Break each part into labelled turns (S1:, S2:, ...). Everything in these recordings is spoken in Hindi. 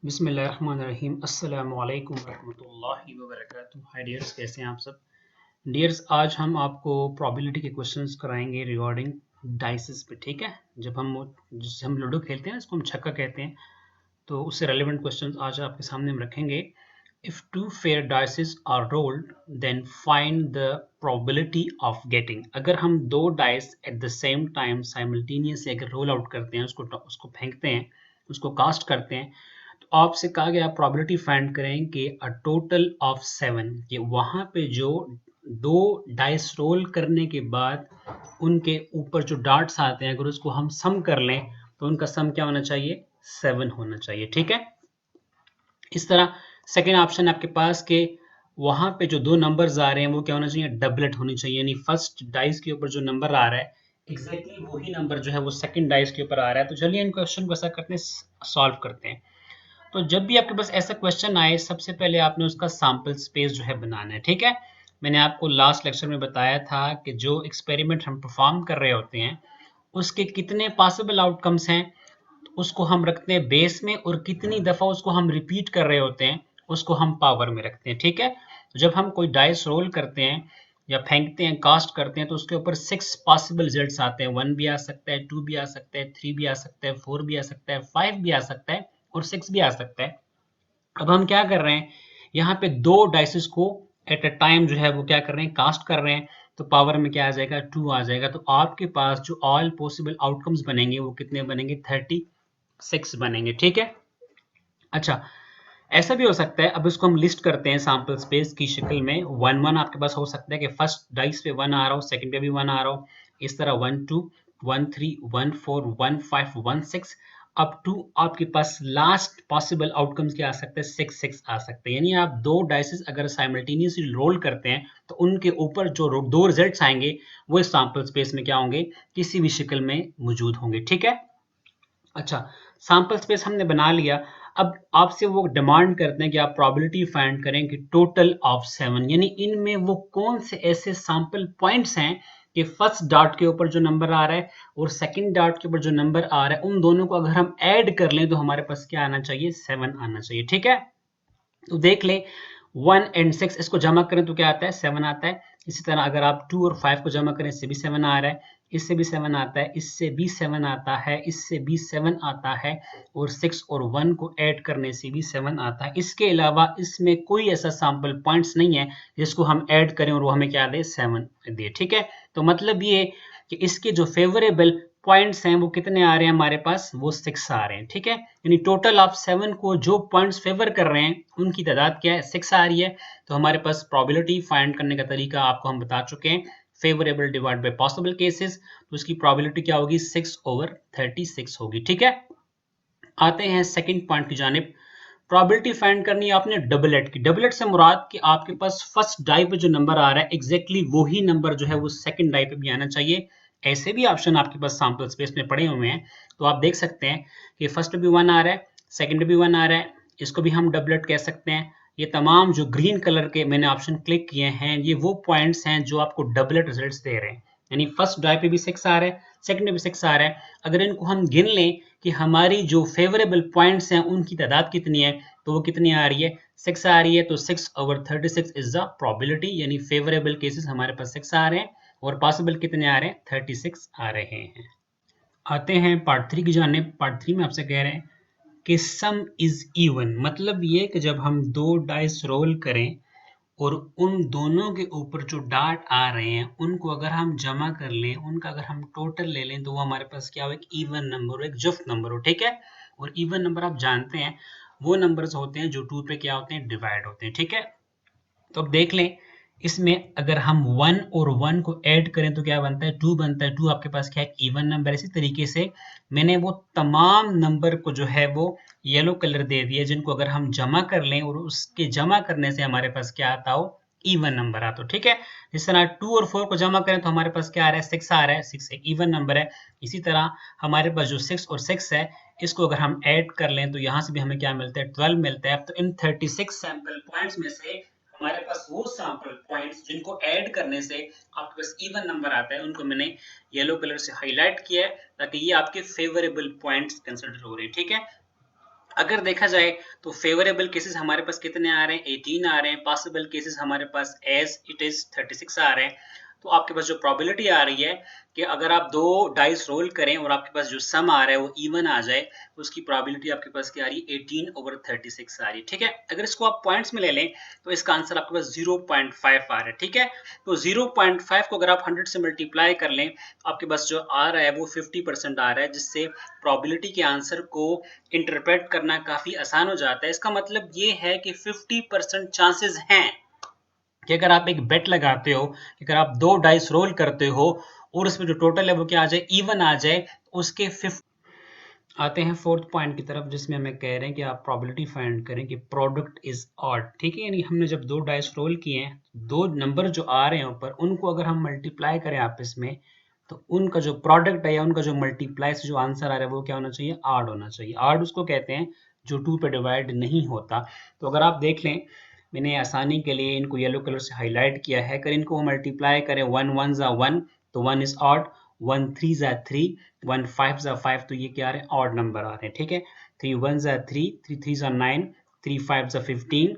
S1: बिस्मिल्लाहिर्रहमानिर्रहीम अस्सलामु अलैकुम रहमतुल्लाहि व बरकातुहू। हाय डियर्स, कैसे हैं आप सब? डियर्स, आज हम आपको प्रोबेबिलिटी के क्वेश्चंस कराएंगे रिगार्डिंग डाइसेस पे। ठीक है, जब हम जिससे हम लूडो खेलते हैं इसको हम छक्का कहते हैं, तो उससे रेलेवेंट क्वेश्चंस आज आपके सामने हम रखेंगे। If two fair dices are rolled then find the probability of getting. अगर हम दो dice at the same time simultaneously अगर रोल आउट करते हैं, उसको फेंकते हैं, उसको कास्ट करते हैं, तो आपसे कहा गया प्रोबेबिलिटी फाइंड करें कि अ टोटल ऑफ 7, कि वहां पे जो दो डाइस रोल करने के बाद उनके ऊपर जो डार्ट्स आते हैं अगर उसको हम सम कर लें तो उनका सम क्या होना चाहिए? 7 होना चाहिए। ठीक है, इस तरह सेकेंड ऑप्शन आपके पास के वहां पे जो दो नंबर्स आ रहे हैं वो क्या होना चाहिए? डबलेट होनी चाहिए, यानी फर्स्ट डाइस के ऊपर जो नंबर आ रहा है एग्जैक्टली वही नंबर जो है वो सेकंड डाइस के ऊपर आ रहा है। तो चलिए इन क्वेश्चन को ऐसा करते हैं, सॉल्व करते हैं। तो जब भी आपके पास ऐसा क्वेश्चन आए सबसे पहले आपने उसका सैंपल स्पेस जो है बनाना है। ठीक है, मैंने आपको लास्ट लेक्चर में बताया था कि जो एक्सपेरिमेंट हम परफॉर्म कर रहे होते हैं उसके कितने पॉसिबल आउटकम्स हैं उसको हम रखते हैं बेस में, और कितनी दफा उसको हम रिपीट कर रहे होते हैं उसको हम पावर में रखते हैं। ठीक है, जब हम कोई डाइस रोल करते हैं या फेंकते हैं, कास्ट करते हैं, तो उसके ऊपर 6 पॉसिबल रिजल्ट्स आते हैं। 1 भी आ सकता है, 2 भी आ सकता है, 3 भी आ सकता है, 4 भी आ सकता है, 5 भी आ सकता है और 6 भी आ सकता है। अब हम क्या कर रहे हैं, यहाँ पे दो डाइसेस को एट अ टाइम जो है वो क्या कर रहे हैं? कास्ट कर रहे हैं। तो पावर में क्या आ जाएगा? 2 आ जाएगा। तो आपके पास जो ऑल पॉसिबल आउटकम्स बनेंगे वो कितने बनेंगे? 36 बनेंगे। ठीक है, अच्छा, ऐसा भी हो सकता है, अब इसको हम लिस्ट करते हैं सैंपल स्पेस की शक्ल में। 1 1 आपके पास हो सकता है कि फर्स्ट डाइस पे 1 आ रहा हो, सेकंड पे भी 1 आ रहा हो, इस तरह 1 2 1 3 1 4 1 5 1 6 अप टू आपके पास लास्ट पॉसिबल आउटकम्स क्या आ सकते हैं? 6 6 आ सकते हैं। यानी आप दो डाइसेस अगर साइमल्टेनियसली रोल करते हैं तो उनके ऊपर जो दो रिजल्ट्स आएंगे वो इस सैंपल स्पेस में क्या होंगे? किसी भी शक्ल में मौजूद होंगे। ठीक है, अच्छा, सैंपल स्पेस हमने बना लिया। अब आपसे वो डिमांड करते हैं कि आप प्रोबेबिलिटी फाइंड करें कि टोटल ऑफ 7, यानी इनमें वो कौन से ऐसे सैंपल पॉइंट्स हैं कि फर्स्ट डॉट के ऊपर जो नंबर आ रहा है और सेकंड डॉट के ऊपर जो नंबर आ रहा है उन दोनों को अगर हम ऐड कर लें तो हमारे पास क्या आना चाहिए? 7 आना चाहिए। ठीक है, तो देख लें 1 एंड 6 इसको जमा करें तो क्या आता है? 7 आता है। इसी तरह अगर आप 2 और 5 को जमा करें इससे भी 7 आ रहा है, इससे भी 7 आता है, इससे भी 7 आता है, इससे भी 7 आता है, और 6 और 1 को ऐड करने से भी 7 आता है। इसके अलावा इसमें कोई ऐसा सैंपल पॉइंट्स नहीं है जिसको हम ऐड करें और वो हमें क्या दे? 7 दे। ठीक है, तो मतलब ये कि इसके जो फेवरेबल पॉइंट्स हैं वो कितने आ रहे हैं हमारे पास? वो 6 आ रहे हैं। ठीक है, यानी टोटल ऑफ 7 को जो पॉइंट्स फेवर कर रहे हैं उनकी तादाद क्या है? 6 आ रही है। तो हमारे पास प्रोबेबिलिटी फाइंड करने का तरीका आपको हम बता चुके हैं, favourable divide by possible cases. तो उसकी प्रोबेबिलिटी क्या होगी? 6/36 होगी। ठीक है, आते हैं सेकंड पॉइंट की जानिब। प्रोबेबिलिटी फाइंड करनी है आपने डबलेट की। डबलेट से मुराद कि आपके पास फर्स्ट डाई पे जो नंबर आ रहा है एग्जैक्टली वही नंबर जो है वो सेकंड डाई पे भी आना चाहिए। ऐसे भी ऑप्शन आपके पास सैंपल स्पेस में पड़े हुए हैं, तो आप देख सकते हैं कि फर्स्ट पे भी 1 आ रहा है, सेकंड पे भी 1 आ रहा है, इसको भी हम डबलेट कह सकते हैं। ये तमाम जो ग्रीन कलर के मैंने ऑप्शन क्लिक किए हैं ये वो पॉइंट्स हैं जो आपको डबलेट रिजल्ट्स दे रहे हैं। यानी फर्स्ट डाई पे भी 6 आ रहा है, सेकंड पे भी 6 आ रहा है। अगर इनको हम गिन लें कि हमारी जो फेवरेबल पॉइंट्स हैं उनकी तादाद कितनी है, तो वो कितनी आ रही है? 6 आ रही है। तो 6/36 इज द प्रोबेबिलिटी, यानी फेवरेबल केसेस हमारे पास 6 आ रहे हैं और पॉसिबल कितने आ रहे हैं? 36 आ रहे हैं। आते हैं पार्ट 3 की जानिब। पार्ट 3 में आपसे कह रहे हैं कि सम इज इवन, मतलब ये कि जब हम दो डाइस रोल करें और उन दोनों के ऊपर जो डार्ट आ रहे हैं उनको अगर हम जमा कर लें, उनका अगर हम टोटल ले लें तो वो हमारे पास क्या हो? एक इवन नंबर हो, एक जुफ्त नंबर हो। ठीक है, और इवन नंबर आप जानते हैं वो नंबर्स होते हैं जो 2 पे क्या होते हैं? डिवाइड होते हैं। ठीक है, तो अब देख लें इसमें अगर हम 1 और 1 को ऐड करें तो क्या बनता है? 2 बनता है। 2 आपके पास क्या है? Even number. इसी तरीके से मैंने वो तमाम नंबर को जो है वो येलो कलर दे दिया जिनको अगर हम जमा कर लें और उसके जमा करने से हमारे पास क्या आता हो? इवन नंबर आता हो। ठीक है, इस तरह 2 और 4 को जमा करें तो हमारे पास क्या आ रहा है? 6 आ रहा है। 6 एक इवन नंबर है। इसी तरह हमारे पास जो 6 और 6 है इसको अगर हम ऐड कर लें तो यहाँ से भी हमें क्या मिलता है? 12 मिलता है। तो इन 36 सैंपल पॉइंट्स में से हमारे पास वो सैंपल पॉइंट्स जिनको ऐड करने से आपके पास इवन नंबर आता है उनको मैंने येलो कलर से हाईलाइट किया है ताकि ये आपके फेवरेबल पॉइंट्स कंसीडर हो रहे हैं। ठीक है, अगर देखा जाए तो फेवरेबल केसेस हमारे पास कितने आ रहे हैं, 18 आ रहे हैं। पॉसिबल केसेस हमारे पास एज इट इज 36 आ रहे हैं। तो आपके पास जो प्रोबेबिलिटी आ रही है कि अगर आप दो डाइस रोल करें और आपके पास जो सम आ रहा है वो इवन आ जाए, तो उसकी प्रोबेबिलिटी आपके पास क्या आ रही है, 18/36 आ रही है। ठीक है, अगर इसको आप पॉइंट्स में ले लें तो इसका आंसर आपके पास 0.5 आ रहा है। ठीक है, तो 0.5 को अगर आप 100 से मल्टीप्लाई कर लें, आपके पास जो आ रहा है वो 50% आ रहा है, जिससे प्रोबेबिलिटी के आंसर को इंटरप्रेट करना काफी आसान हो जाता है। इसका मतलब ये है कि 50% चांसेस हैं कि अगर आप एक बेट लगाते हो, अगर आप दो डाइस रोल करते हो और उसमें जो टोटल है वो क्या आ जाए, इवन आ जाए, उसके 50। आते हैं फोर्थ पॉइंट की तरफ, जिसमें हमें कह रहे हैं कि आप प्रोबेबिलिटी फाइंड करें कि प्रोडक्ट इज ऑड। ठीक है, यानी हमने जब दो डाइस रोल किए हैं, दो नंबर जो आ रहे हैं ऊपर, उनको अगर हम मल्टीप्लाई करें आपस में, तो उनका जो प्रोडक्ट है या उनका जो मल्टीप्लाई से जो आंसर आ रहा है वो क्या होना चाहिए, ऑड होना चाहिए। ऑड उसको कहते हैं जो 2 पे डिवाइड नहीं होता। तो अगर आप देख लें, मैंने आसानी के लिए इनको येलो कलर से हाईलाइट किया है। अगर इनको मल्टीप्लाई करें, 1 1 जा 1, तो 1 इज ऑड, 1 3 जा 3, 1 5 जा 5, तो ये क्या आ रहे हैं, ऑड नंबर आ रहे हैं। ठीक है, 3 1 जा 3, 3 3 जा 9, 3 5 जा 15,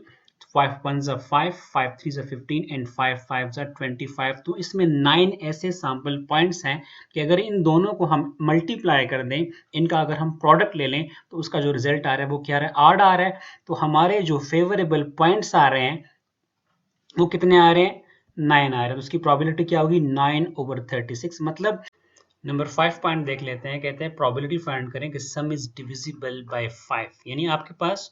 S1: 5 1 जा 5, 5 3 जा 15 एंड 5 5 जा 25। तो इसमें 9 ऐसे सैंपल पॉइंट्स हैं कि अगर इन दोनों को हम मल्टीप्लाई कर दें, इनका अगर हम प्रोडक्ट ले लें, तो उसका जो रिजल्ट आ रहा है वो क्या आ रहा है, ऑड आ रहा है। तो हमारे जो फेवरेबल पॉइंट्स आ रहे हैं वो कितने आ रहे हैं, 9 आ रहे हैं। तो उसकी प्रोबेबिलिटी क्या होगी, 9/36। मतलब नंबर 5 पॉइंट देख लेते हैं, कहते हैं प्रोबेबिलिटी फाइंड करें कि सम इज डिविजिबल बाय 5। यानी आपके पास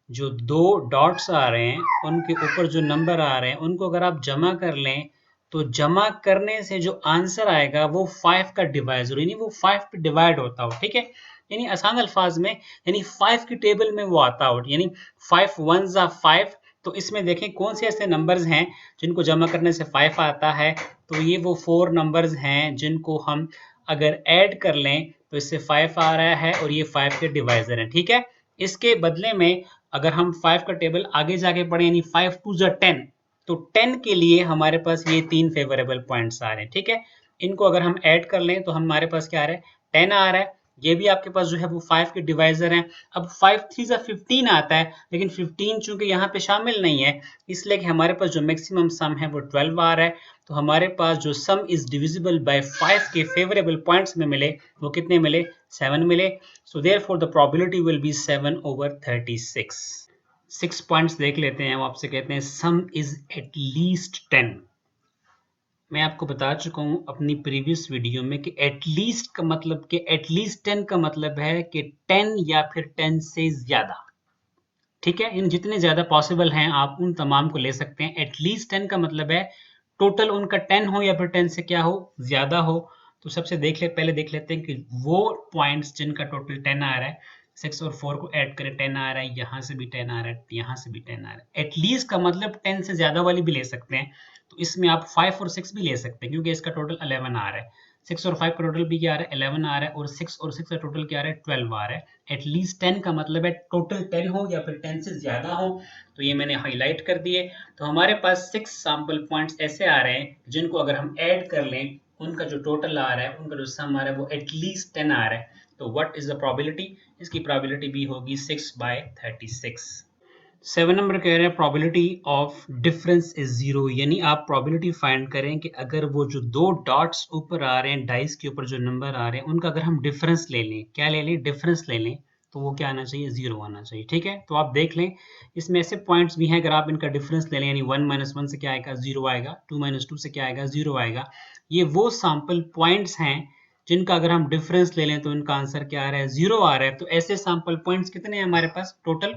S1: जो दो डॉट्स आ रहे हैं उनके ऊपर जो नंबर आ रहे हैं उनको अगर आप जमा कर लें, तो जमा करने से जो आंसर आएगा वो 5 का डिवाइजर, यानी वो 5 पे डिवाइड होता हो। ठीक है, यानी आसान अल्फाज में, यानी 5 की टेबल में वो आता हो, यानी 5 1 जा 5। तो इसमें देखें कौन से ऐसे नंबर्स हैं जिनको जमा करने से 5 आता है। तो ये वो 4 नंबर्स हैं जिनको हम अगर ऐड कर लें तो इससे 5 आ रहा है और ये 5 के डिवाइजर हैं। ठीक है, इसके बदले में अगर हम 5 का टेबल आगे जाके पढ़ें, यानी 5 2 जा 10, तो 10 के लिए हमारे पास ये तीन फेवरेबल पॉइंट्स आ रहे हैं। ठीक है, इनको अगर हम ऐड कर लें तो हमारे पास क्या आ रहा है, 10 आ रहा है। ये भी आपके पास जो है वो 5 के डिवाइजर हैं। अब 5 3 जा 15 आता है, लेकिन 15 चूंकि यहाँ पे शामिल नहीं है, इसलिए कि हमारे पास जो मैक्सिमम सम है वो 12 आ रहा है। तो हमारे पास जो सम इज डिविजिबल बाय 5 के फेवरेबल पॉइंट्स में मिले, वो कितने मिले, 7 मिले। So therefore the probability will be 7/36। 6 points देख लेते हैं। वो आपसे कहते हैं सम इज एट लीस्ट 10। मैं आपको बता चुका हूं अपनी प्रीवियस वीडियो में कि एटलीस्ट का मतलब, कि एटलीस्ट 10 का मतलब है कि 10 या फिर 10 से ज्यादा। ठीक है, इन जितने ज्यादा पॉसिबल हैं आप उन तमाम को ले सकते हैं। एटलीस्ट 10 का मतलब है टोटल उनका 10 हो या फिर 10 से क्या हो, ज्यादा हो। तो सबसे पहले देख लेते हैं कि वो पॉइंट्स जिनका टोटल 10 आ रहा है, 6 और 4 को ऐड करें, 10 आ रहा है, यहाँ से भी 10 आ रहा है, यहाँ से भी 10 आ रहा है। एटलीस्ट का मतलब 10 से ज्यादा वाली भी ले सकते हैं। तो इसमें आप 5 और 6 भी ले सकते हैं, क्योंकि इसका टोटल 11 आ रहा है। 6 और 5 का टोटल भी क्या आ रहा है, 11 आ रहा है, और 6 और 6 का टोटल क्या आ रहा है, 12 आ रहा है। एटलीस्ट 10 का मतलब है टोटल 10 हो या फिर 10 से ज्यादा हो। तो ये मैंने हाईलाइट कर दिए। तो हमारे पास 6 सैंपल पॉइंट्स ऐसे आ रहे हैं जिनको अगर हम ऐड कर लें, उनका जो टोटल आ रहा है, उनका जो सम आ रहा है वो एटलीस्ट 10 आ रहा है। तो व्हाट इज द प्रोबेबिलिटी, इसकी प्रोबेबिलिटी भी होगी 6/36। 7 नंबर कह रहे हैं probability of difference is zero. यानी आप प्रोबेबिलिटी फाइंड करें कि अगर वो जो दो डॉट्स ऊपर आ रहे हैं, डाइस के ऊपर जो नंबर आ रहे हैं, उनका अगर हम डिफरेंस ले लें, क्या ले लें, डिफरेंस ले लें, तो वो क्या आना चाहिए, जीरो आना चाहिए। ठीक है, तो आप देख लें, इसमें ऐसे पॉइंट्स भी हैं, अगर आप इनका डिफरेंस ले लें, यानी 1 - 1 से क्या आएगा, जीरो आएगा, 2 - 2 से क्या आएगा, जीरो आएगा। ये वो सैंपल पॉइंट्स हैं जिनका अगर हम डिफरेंस ले लें तो इनका आंसर क्या आ रहा है, जीरो आ रहा है। तो ऐसे सैंपल पॉइंट्स कितने हैं हमारे पास, टोटल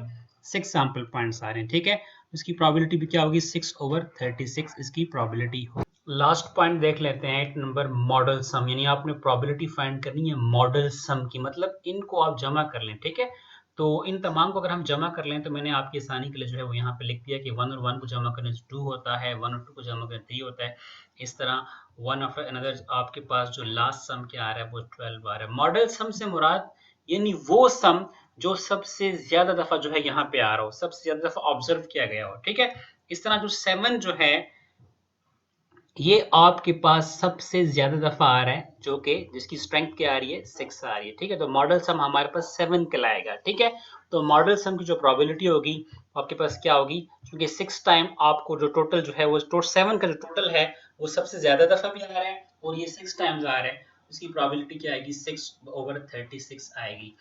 S1: 6 सैंपल पॉइंट्स आ रहे हैं। ठीक है, इसकी प्रोबेबिलिटी भी क्या होगी, 6/36 इसकी प्रोबेबिलिटी हो। लास्ट पॉइंट देख लेते हैं, 8 नंबर मॉडल सम। यानी आपने प्रोबेबिलिटी फाइंड करनी है मॉडल सम की, मतलब इनको आप जमा कर लें। ठीक है, तो इन तमाम को अगर हम जमा कर लें, तो मैंने आपकी आसानी के लिए जो है वो यहाँ पे लिख दिया कि 1 और 1 को जमा करने से 2 होता है, 1 और 2 को जमा करने से 3 होता है। इस तरह वन आफ्टर अनदर आपके पास जो लास्ट सम क्या आ रहा है वो 12 आ रहा है। मॉडल सम से मुराद यानी वो सम जो सबसे ज्यादा दफा जो है यहाँ पे आ रहा हो, सबसे ज्यादा दफा ऑब्जर्व किया गया हो। ठीक है, इस तरह जो 7 जो है ये आपके पास सबसे ज्यादा दफा आ रहा है, जो कि जिसकी स्ट्रेंथ क्या आ रही है, 6 आ रही है। ठीक है, तो मॉडल सम हमारे पास 7 कहलाएगा। ठीक है, तो मॉडल सम की जो प्रोबेबिलिटी होगी आपके पास क्या होगी, क्योंकि 6 टाइम आपको जो टोटल जो है वो 7 का जो टोटल है वो सबसे ज्यादा दफा भी आ रहा है और ये 6 टाइम्स आ रहा है, उसकी प्रोबेबिलिटी क्या आएगी, 6/36 आएगी।